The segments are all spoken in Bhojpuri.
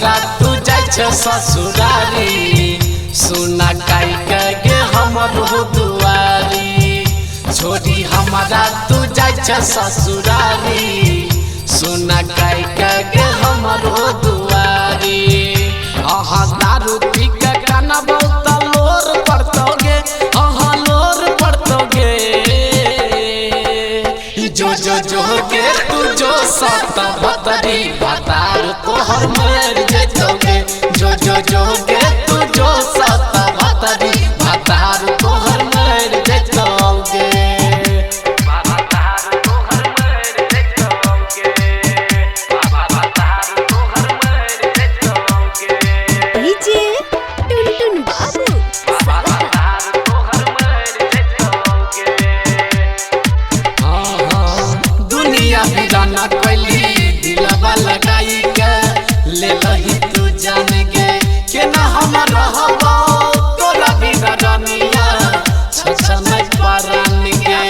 हमारा तू जाय ससुरारी सुना काई के हमर दुआरी छोड़ी हमारा तू जाय ससुरारी सुना काई के हमर दुआरी अहाँ दारू पी के काना बहुत लोर पड़तोगे अहाँ लोर पड़तोगे जो के तू जो सत बतरी बतार तोहर मर जैतोगे जो के तू जो सत बतरी बतार तोहर मर जैतोगे डीजे टुनटुन बाबू दुनिया बिराना कैली दिलवा लगाई के ले लही तू जान गे के ना हम रहबो तोरा बिना रनिया छछनै परान गे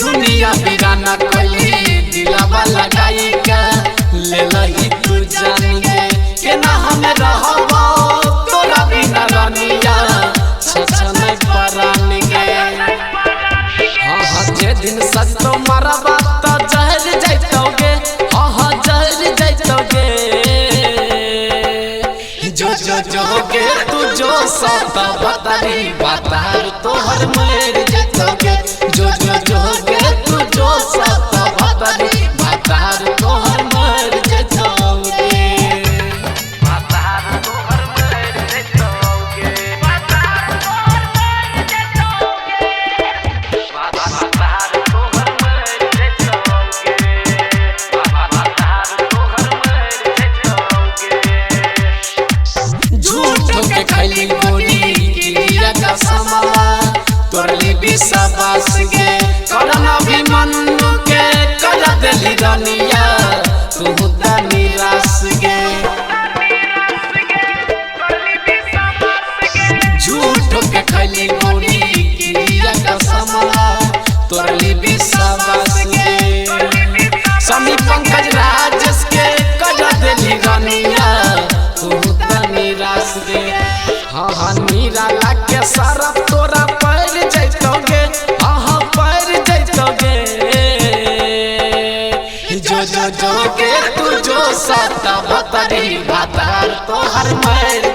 दुनिया बिराना कैली दिलवा लगाई के ले लही तू जान गे के ना हम रहबो तोरा बिना रनिया छछनै परान गे जे दिन सच तो मरबा तो जहर जैतोगे हाँ जहर जैतोगे जो के तू जो सत बतरी बतार तोहर मर जैतोगे जो के तू जो सत बतरी बतार तोहर मर जैतोगे खैली गोली किलिया का समावा तोरली विश्वास गे करना भी मन के कर देली रनिया तू त निराश गे झूठ के खैली गोली किलिया का समावा तोरली विश्वास गे समी पंकज राजेश के कर देली रनिया तू त निराश गे हाँ नीरा लाके सारा तोरा पैर जैतोगे हाँ पैर जैतोगे जो के तू जो सत बतरी बतार तोहर मर